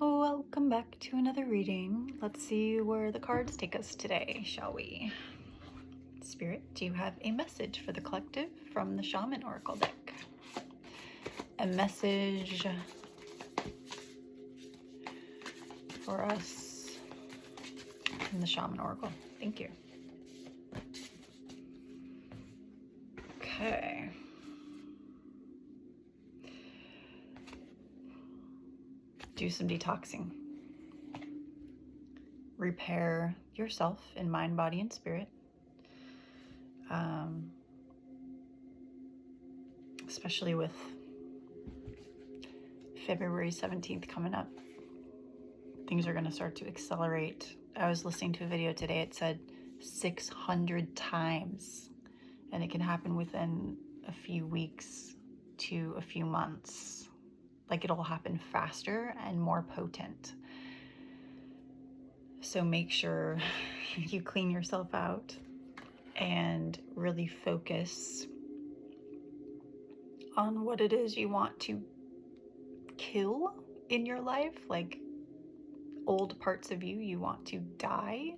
Welcome back to another reading. Let's see where the cards take us today, shall we? Spirit, do you have a message for the collective from the Shaman Oracle deck? A message for us from the Shaman Oracle. Thank you. Okay. Do some detoxing. Repair yourself in mind, body, and spirit. Especially with February 17th coming up. Things are going to start to accelerate. I was listening to a video today. It said 600 times. And it can happen within a few weeks to a few months. Like it'll happen faster and more potent. So make sure you clean yourself out and really focus on what it is you want to kill in your life, like old parts of you want to die,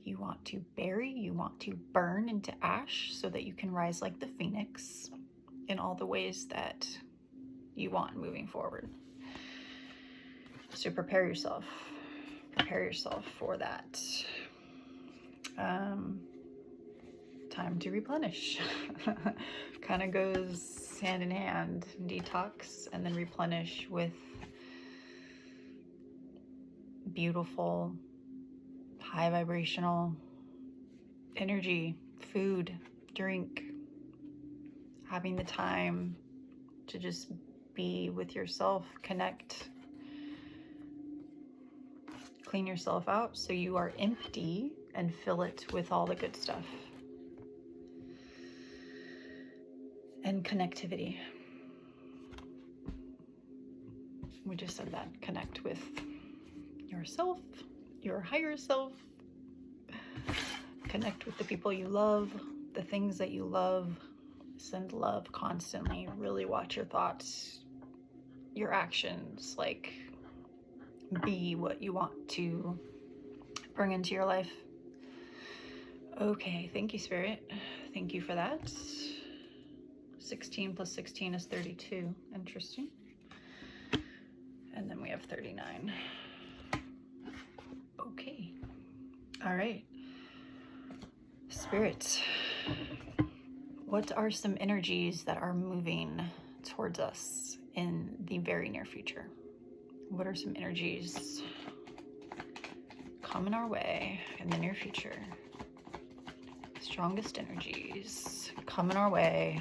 you want to bury, you want to burn into ash so that you can rise like the phoenix in all the ways that you want moving forward. So prepare yourself for that. Time to replenish. Kind of goes hand in hand. Detox and then replenish with beautiful, high vibrational energy, food, drink, having the time to just be with yourself, connect, clean yourself out so you are empty and fill it with all the good stuff. And connectivity. We just said that. Connect with yourself, your higher self. Connect with the people you love, the things that you love. Send love constantly. Really watch your thoughts, your actions. Like, be what you want to bring into your life. Okay, thank you, Spirit. Thank you for that. 16 plus 16 is 32. Interesting. And then we have 39. Okay. All right. Spirit, what are some energies that are moving towards us in the very near future? What are some energies coming our way in the near future? Strongest energies coming our way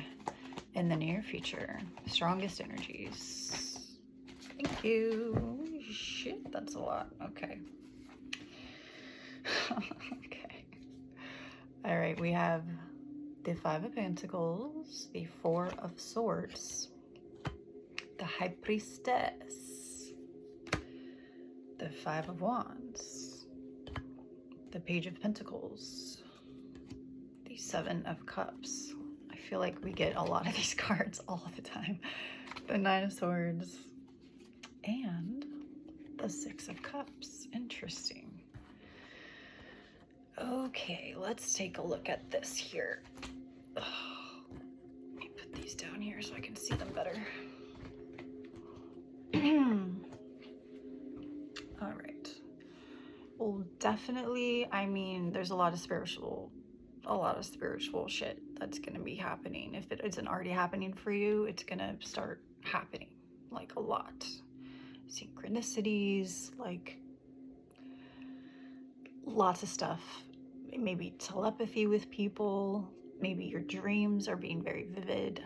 in the near future. Strongest energies. Thank you. Shit, that's a lot. Okay. Okay. All right, we have the Five of Pentacles, the Four of Swords, the High Priestess, the Five of Wands, the Page of Pentacles, the Seven of Cups. I feel like we get a lot of these cards all the time. The Nine of Swords and the Six of Cups. Interesting. Okay, let's take a look at this here. Oh, let me put these down here so I can see them better. All right. Well, definitely, I mean, there's a lot of spiritual shit that's going to be happening. If it isn't already happening for you, it's going to start happening, like a lot. Synchronicities, like lots of stuff. Maybe telepathy with people. Maybe your dreams are being very vivid.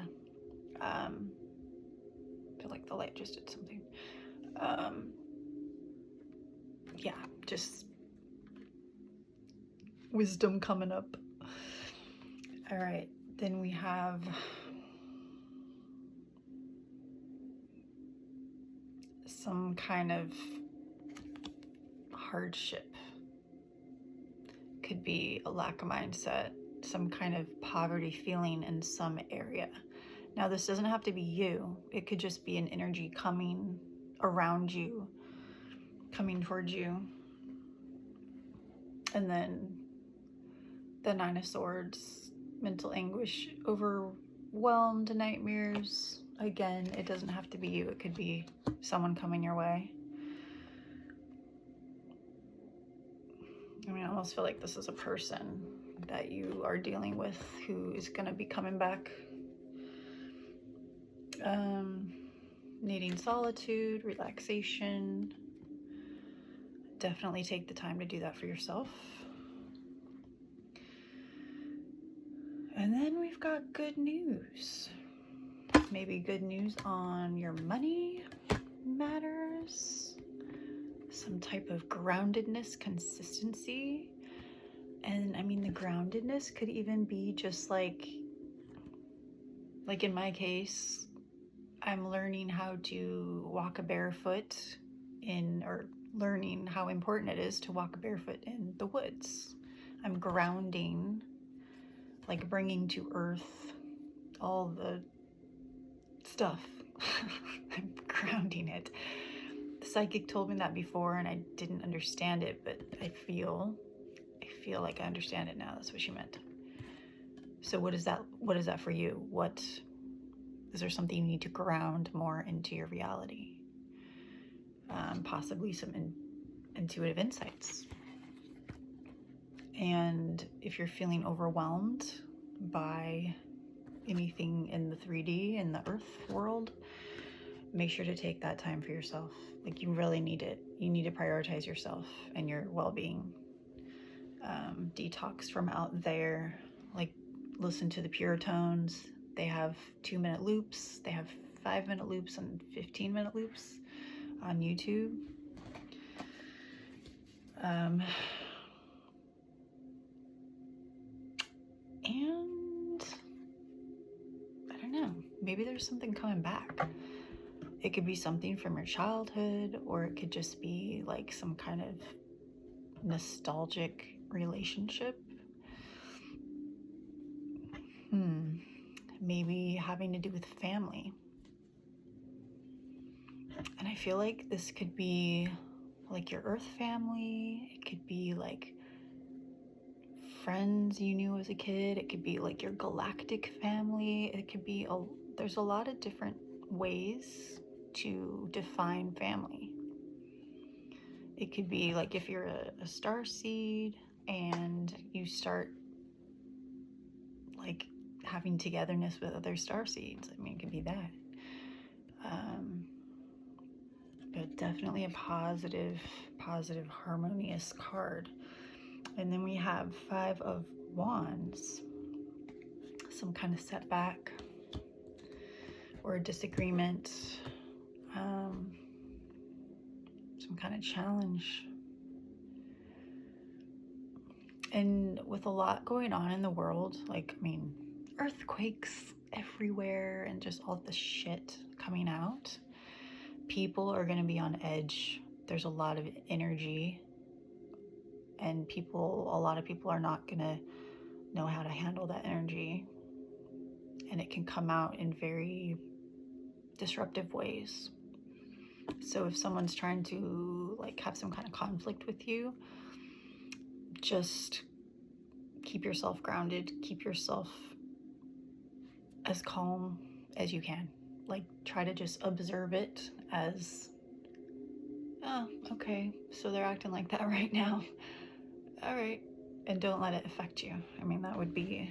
I feel like the light just did something. Yeah, just wisdom coming up. All right, then we have some kind of hardship. Could be a lack of mindset, some kind of poverty feeling in some area. Now, this doesn't have to be you. It could just be an energy coming around you coming towards you. And then the Nine of Swords, mental anguish, overwhelmed, nightmares. Again, it doesn't have to be you. It could be someone coming your way. I mean, I almost feel like this is a person that you are dealing with who is going to be coming back. Needing solitude, relaxation. Definitely take the time to do that for yourself. And then we've got good news. Maybe good news on your money matters. Some type of groundedness, consistency. And I mean, the groundedness could even be just like in my case, I'm learning how to walk a barefoot or learning how important it is to walk barefoot in the woods. I'm grounding, like bringing to earth all the stuff. I'm grounding it. The psychic told me that before and I didn't understand it, but I feel like I understand it now. That's what she meant. So what is that for you? Is there something you need to ground more into your reality? Possibly some intuitive insights. And if you're feeling overwhelmed by anything in the 3D, in the earth world, make sure to take that time for yourself. Like, you really need it. You need to prioritize yourself and your well-being. Detox from out there. Like, listen to the Pure Tones. They have 2-minute loops. They have 5-minute loops and 15-minute loops on YouTube. And I don't know, maybe there's something coming back. It could be something from your childhood, or it could just be like some kind of nostalgic relationship. Maybe having to do with family. And I feel like this could be like your earth family. It could be like friends you knew as a kid. It could be like your galactic family. It could be there's a lot of different ways to define family. It could be like if you're a star seed and you start like having togetherness with other star seeds. I mean, it could be that. But definitely a positive, harmonious card. And then we have 5 of Wands. Some kind of setback or a disagreement. Some kind of challenge. And with a lot going on in the world, like, I mean, earthquakes everywhere and just all the shit coming out, people are going to be on edge. There's a lot of energy, and a lot of people are not going to know how to handle that energy, and it can come out in very disruptive ways. So if someone's trying to like have some kind of conflict with you, just keep yourself grounded, keep yourself as calm as you can. Like, try to just observe it as, oh, okay, so they're acting like that right now. All right. And don't let it affect you. I mean, that would be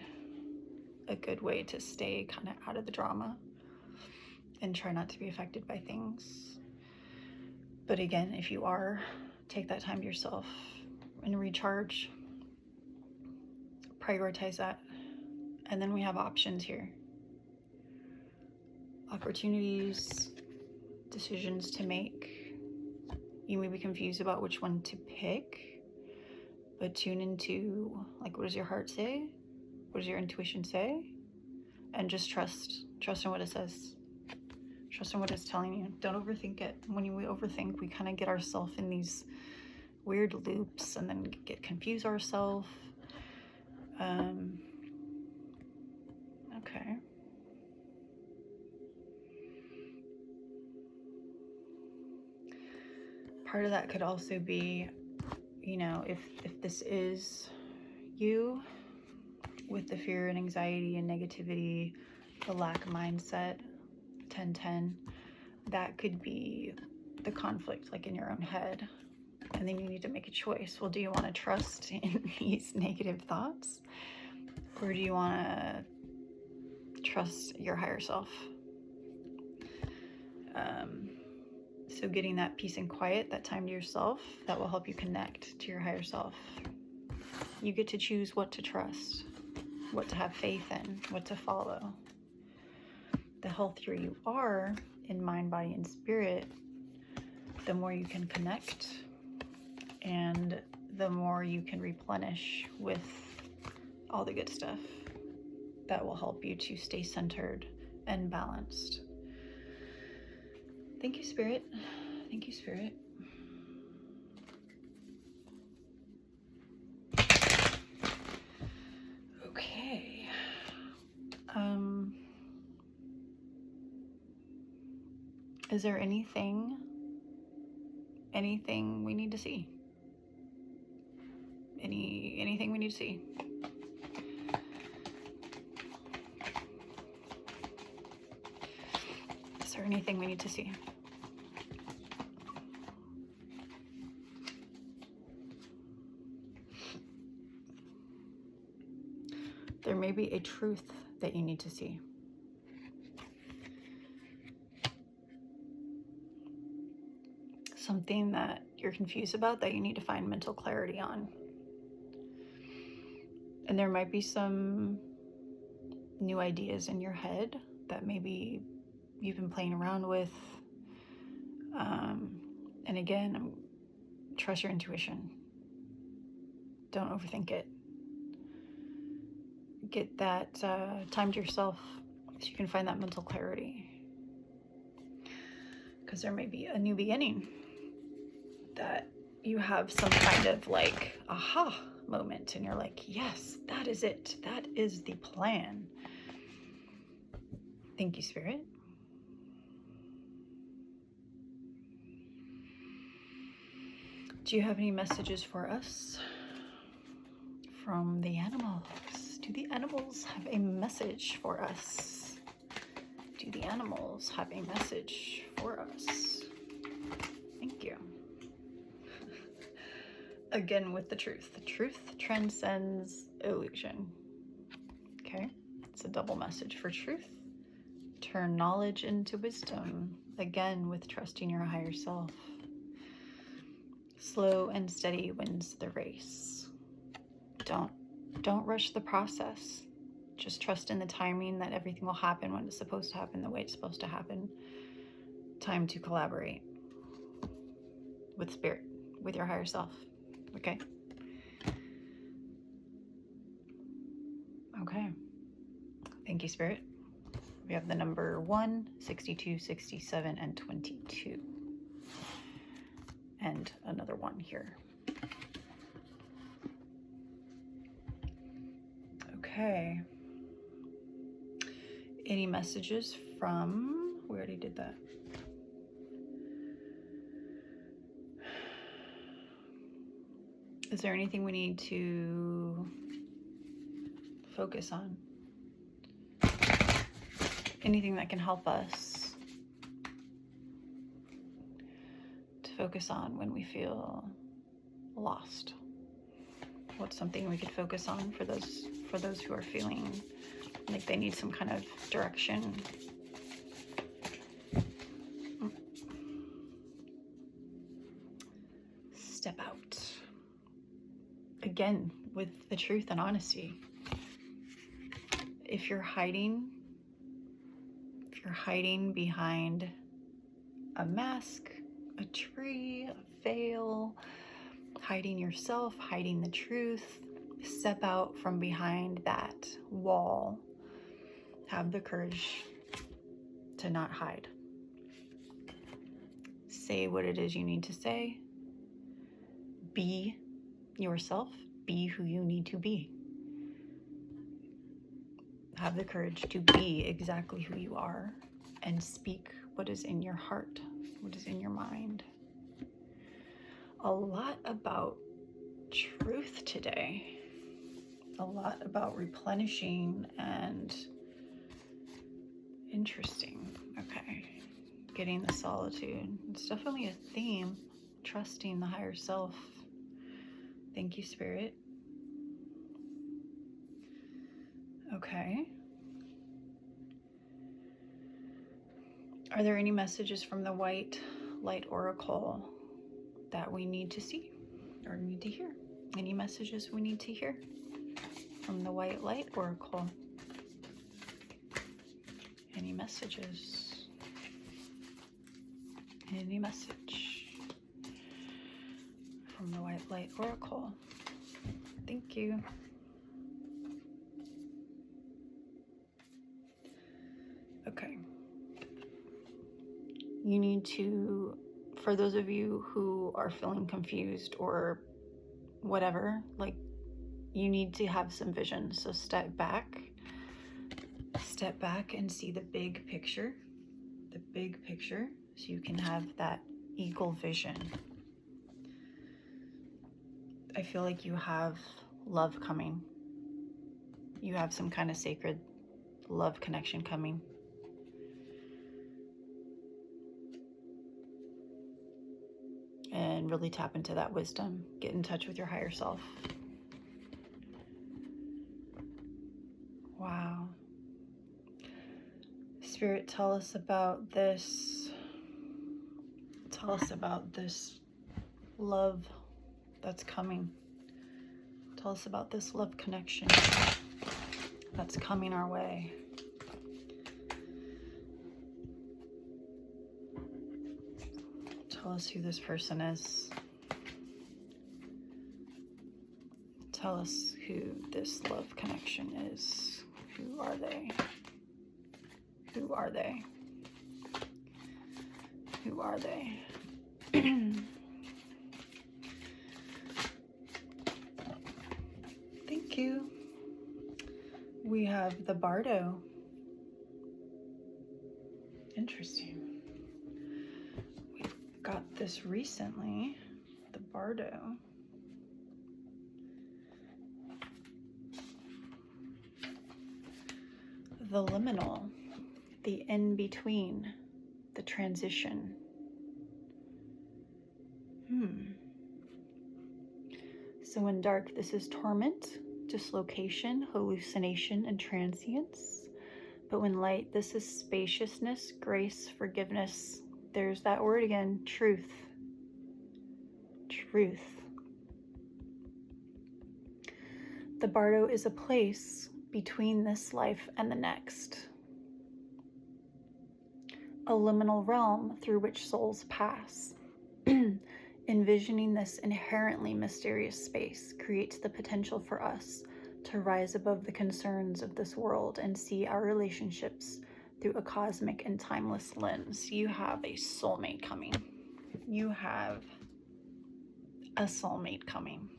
a good way to stay kind of out of the drama and try not to be affected by things. But again, if you are, take that time to yourself and recharge. Prioritize that. And then we have options here. Opportunities, decisions to make. You may be confused about which one to pick, but tune into, like, what does your heart say? What does your intuition say? And just trust in what it says. Trust in what it's telling you. Don't overthink it. When we overthink, we kind of get ourselves in these weird loops and then get confused ourselves. Okay. part of that could also be, you know, if this is you with the fear and anxiety and negativity, the lack mindset, 10-10, that could be the conflict, like in your own head. And then you need to make a choice. Well, do you want to trust in these negative thoughts? Or do you want to trust your higher self? So getting that peace and quiet, that time to yourself, that will help you connect to your higher self. You get to choose what to trust, what to have faith in, what to follow. The healthier you are in mind, body, and spirit, the more you can connect and the more you can replenish with all the good stuff that will help you to stay centered and balanced. Thank you, Spirit. Thank you, Spirit. Okay. Is there anything we need to see? Anything we need to see? Is there anything we need to see? There may be a truth that you need to see. Something that you're confused about that you need to find mental clarity on. And there might be some new ideas in your head that maybe you've been playing around with. And again, trust your intuition. Don't overthink it. Get that time to yourself so you can find that mental clarity. Because there may be a new beginning that you have some kind of like aha moment and you're like, yes, that is it. That is the plan. Thank you, Spirit. Do you have any messages for us from the animals? Do the animals have a message for us? Do the animals have a message for us? Thank you. Again, with the truth. The truth transcends illusion. Okay? It's a double message for truth. Turn knowledge into wisdom. Again, with trusting your higher self. Slow and steady wins the race. Don't rush the process. Just trust in the timing that everything will happen when it's supposed to happen, the way it's supposed to happen. Time to collaborate with spirit, with your higher self. Okay? Okay. Thank you, Spirit. We have the number 1, 62, 67, and 22. And another 1 here. Okay. Any messages from, we already did that. Is there anything we need to focus on? Anything that can help us to focus on when we feel lost? What's something we could focus on for those who are feeling like they need some kind of direction? Step out. Again, with the truth and honesty. If you're hiding behind a mask, a tree, a veil, hiding yourself, hiding the truth, step out from behind that wall. Have the courage to not hide. Say what it is you need to say. Be yourself. Be who you need to be. Have the courage to be exactly who you are and speak what is in your heart, what is in your mind. a lot about truth today. A lot about replenishing and interesting. Okay. Getting the solitude. It's definitely a theme. Trusting the higher self. Thank you, Spirit. Okay. Are there any messages from the White Light Oracle that we need to see or need to hear? Any messages we need to hear from the White Light Oracle? Any messages? Any message from the White Light Oracle? Thank you. Okay. You need to, for those of you who are feeling confused or whatever, like, you need to have some vision. So step back and see the big picture, so you can have that eagle vision. I feel like you have love coming. You have some kind of sacred love connection coming. And really tap into that wisdom. Get in touch with your higher self. Wow. Spirit, tell us about this. Tell us about this love that's coming. Tell us about this love connection that's coming our way. Tell us who this person is. Tell us who this love connection is. Who are they? Who are they? Who are they? Thank you. We have the Bardo. Interesting. We've got this recently, the Bardo. The liminal, the in-between, the transition. So in dark, this is torment, dislocation, hallucination, and transience. But when light, this is spaciousness, grace, forgiveness. There's that word again, truth. Truth. The Bardo is a place between this life and the next. A liminal realm through which souls pass. Envisioning this inherently mysterious space creates the potential for us to rise above the concerns of this world and see our relationships through a cosmic and timeless lens. You have a soulmate coming. You have a soulmate coming.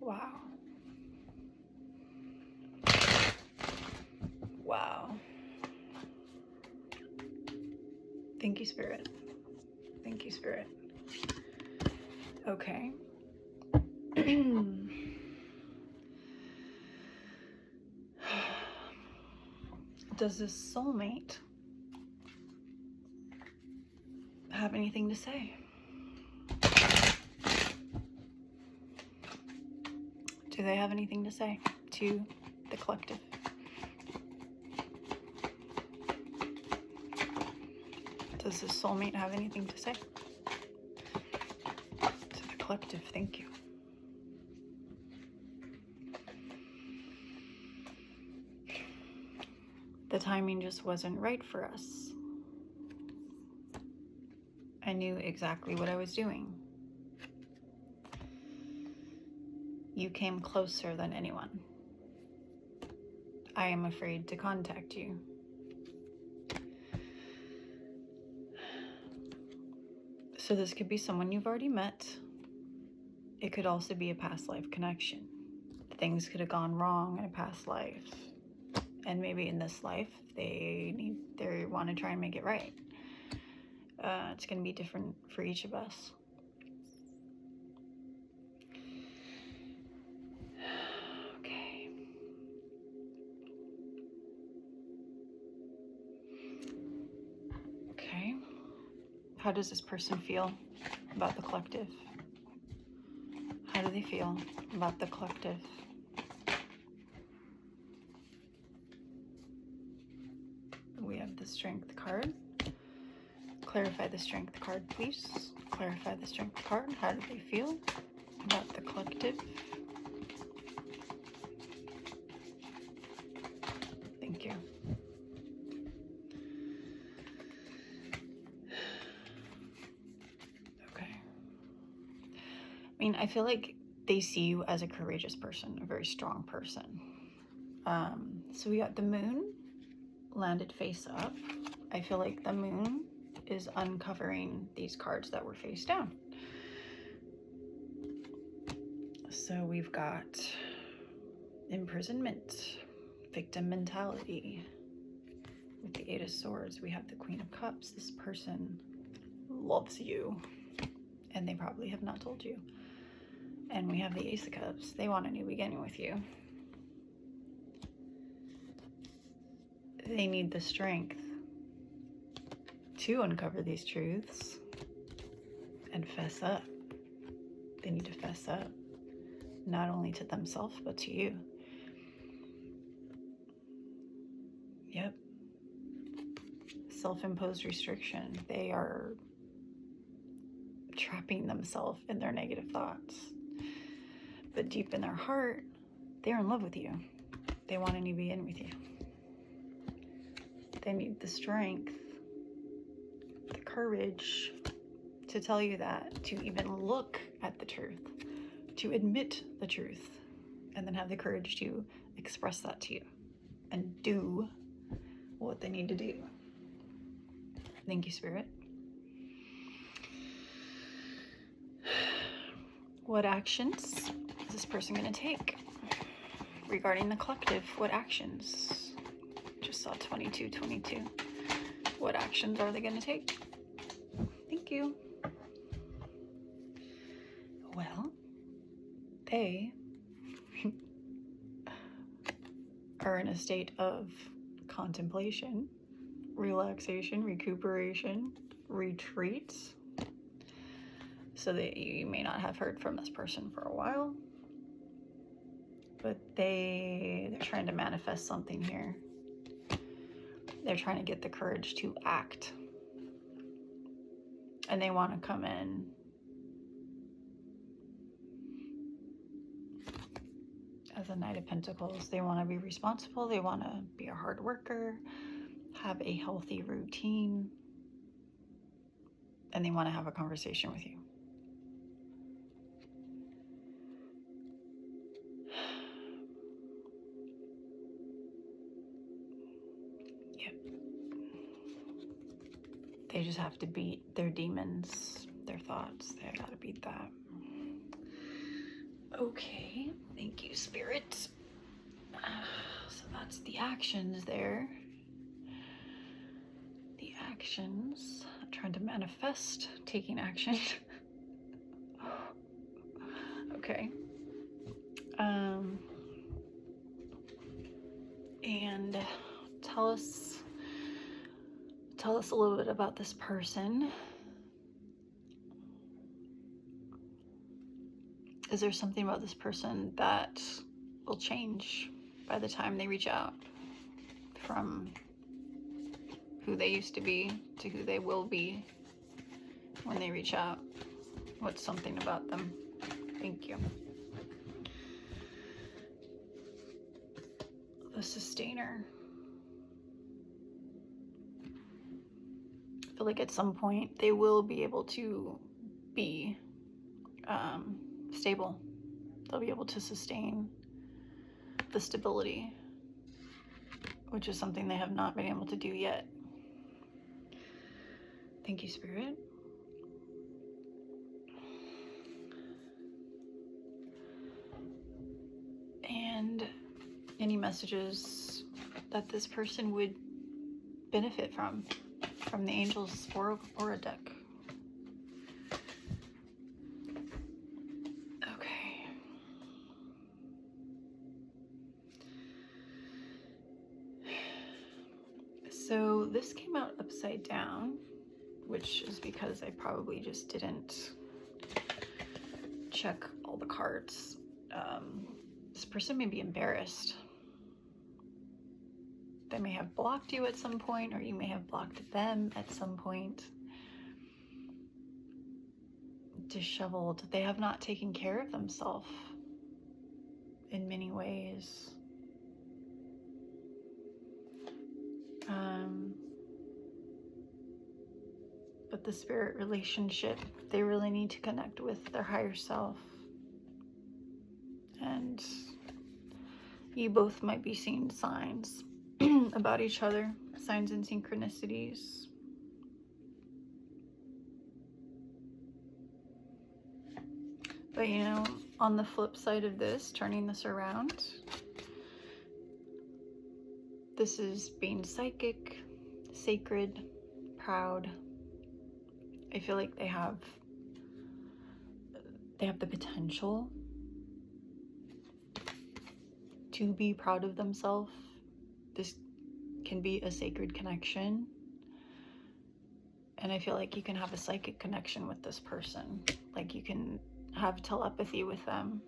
Wow. Wow. Thank you, Spirit. Thank you, Spirit. Okay. Does this soulmate have anything to say? Do they have anything to say to the collective? Does this soulmate have anything to say to the collective? Thank you. The timing just wasn't right for us. I knew exactly what I was doing. You came closer than anyone. I am afraid to contact you. So this could be someone you've already met. It could also be a past life connection. Things could have gone wrong in a past life. And maybe in this life, they want to try and make it right. It's going to be different for each of us. Okay. Okay. How does this person feel about the collective? How do they feel about the collective? We have the Strength card. Clarify the Strength card, please. Clarify the Strength card. How do they feel about the collective? Thank you. Okay. I mean, I feel like they see you as a courageous person, a very strong person. So we got the Moon landed face up. I feel like the Moon is uncovering these cards that were face down. So we've got imprisonment, victim mentality. With the Eight of Swords, we have the Queen of Cups. This person loves you, and they probably have not told you. And we have the Ace of Cups. They want a new beginning with you. They need the strength to uncover these truths and fess up. They need to fess up, not only to themselves, but to you. Yep. Self-imposed restriction. They are trapping themselves in their negative thoughts. But deep in their heart, they're in love with you. They want a new beginning with you. They need the strength, the courage to tell you that, to even look at the truth, to admit the truth, and then have the courage to express that to you and do what they need to do. Thank you, Spirit. What actions is this person going to take regarding the collective? What actions? Just saw 2222. What actions are they going to take? Thank you. Well, they are in a state of contemplation, relaxation, recuperation, retreat. So that you may not have heard from this person for a while, but they're trying to manifest something here. They're trying to get the courage to act. And they want to come in as a Knight of Pentacles. They want to be responsible. They want to be a hard worker, have a healthy routine, and they want to have a conversation with you. They just have to beat their demons, their thoughts. They gotta beat that. Okay, thank you, Spirit. So that's the actions there. The actions. I'm trying to manifest taking action. Okay. And tell us a little bit about this person. Is there something about this person that will change by the time they reach out, from who they used to be to who they will be when they reach out? What's something about them? Thank you. The Sustainer. I feel like at some point they will be able to be stable. They'll be able to sustain the stability, which is something they have not been able to do yet. Thank you, Spirit. And any messages that this person would benefit from from the Angels Aura deck. Okay. So this came out upside down, which is because I probably just didn't check all the cards. This person may be embarrassed. They may have blocked you at some point, or you may have blocked them at some point. Disheveled. They have not taken care of themselves in many ways. But the spirit relationship, they really need to connect with their higher self. And you both might be seeing signs about each other, signs and synchronicities. But you know, on the flip side of this, turning this around, this is being psychic, sacred, proud. I feel like they have the potential to be proud of themselves. This can be a sacred connection. And I feel like you can have a psychic connection with this person. Like you can have telepathy with them.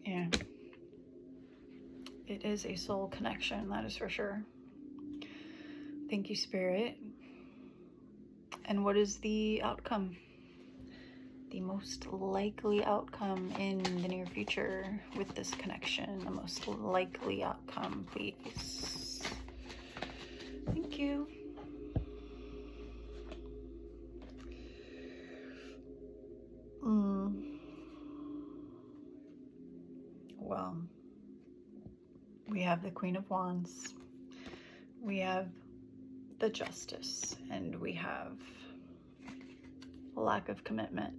Yeah. It is a soul connection, that is for sure. Thank you, Spirit. And what is the outcome? The most likely outcome in the near future with this connection. The most likely outcome, please. Thank you. Well, we have the Queen of Wands. We have the Justice, and we have a lack of commitment.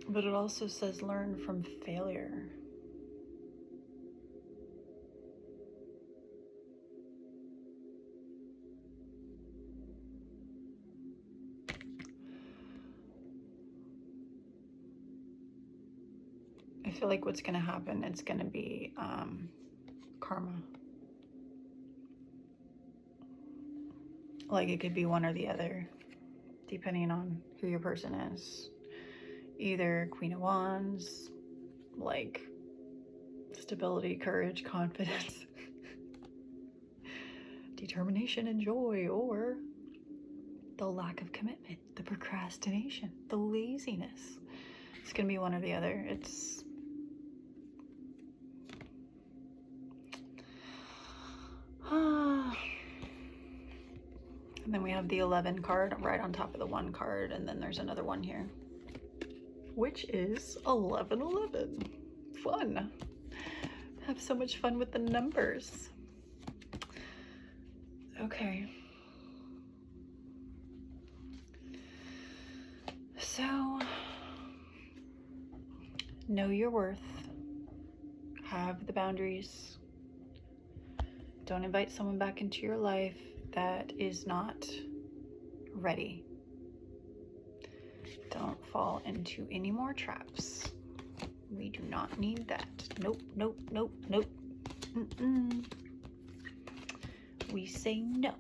But it also says learn from failure. I feel like what's going to happen, it's going to be karma. Like it could be one or the other, depending on who your person is. Either Queen of Wands, like stability, courage, confidence, determination, and joy, or the lack of commitment, the procrastination, the laziness. It's going to be one or the other. It's and then we have the 11 card right on top of the 1 card, and then there's another one here, which is 1111. Fun. Have so much fun with the numbers. Okay. So, know your worth. Have the boundaries. Don't invite someone back into your life that is not ready. Don't fall into any more traps. We do not need that. Nope, nope, nope, nope. We say no.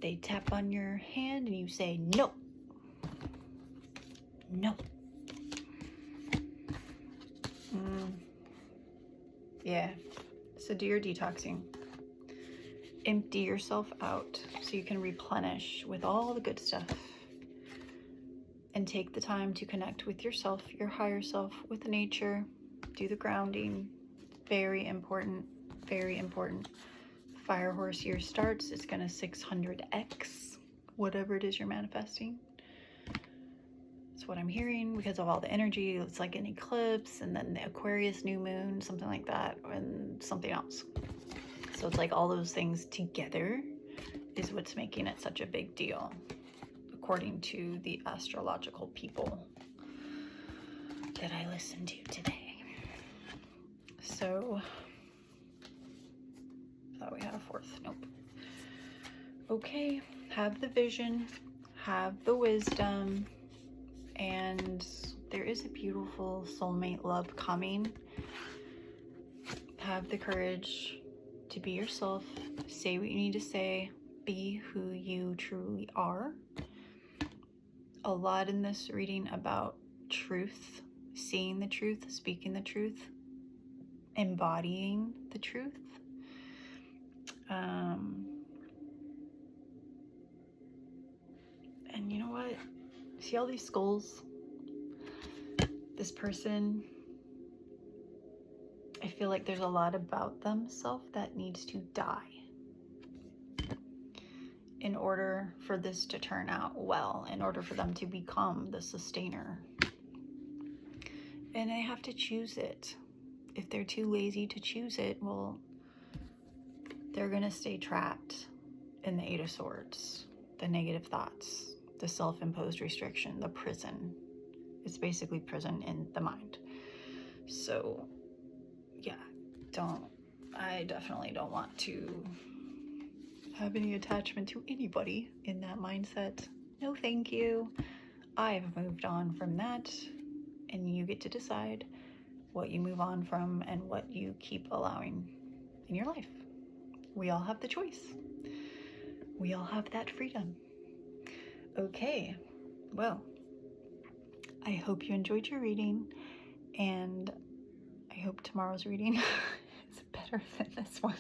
They tap on your hand and you say no. No. Yeah. So do your detoxing. Empty yourself out so you can replenish with all the good stuff. And take the time to connect with yourself, your higher self, with nature. Do the grounding. Very important. Very important. Fire horse year starts. It's going to 600x whatever it is you're manifesting. That's what I'm hearing because of all the energy. It's like an eclipse and then the Aquarius new moon, something like that, and something else. So it's like all those things together is what's making it such a big deal, according to the astrological people that I listened to today. So, thought we had a fourth. Nope. Okay, have the vision, have the wisdom, and there is a beautiful soulmate love coming. Have the courage to be yourself, say what you need to say, be who you truly are. A lot in this reading about truth, seeing the truth, speaking the truth, embodying the truth. And you know what? See all these skulls? This person, I feel like there's a lot about themselves that needs to die in order for this to turn out well, in order for them to become the sustainer. And they have to choose it. If they're too lazy to choose it, well, they're gonna stay trapped in the Eight of Swords, the negative thoughts, the self-imposed restriction, the prison. It's basically prison in the mind. So yeah, I definitely don't want to have any attachment to anybody in that mindset. No, thank you. I've moved on from that, and you get to decide what you move on from and what you keep allowing in your life. We all have the choice. We all have that freedom. Okay, well, I hope you enjoyed your reading, and I hope tomorrow's reading is better than this one.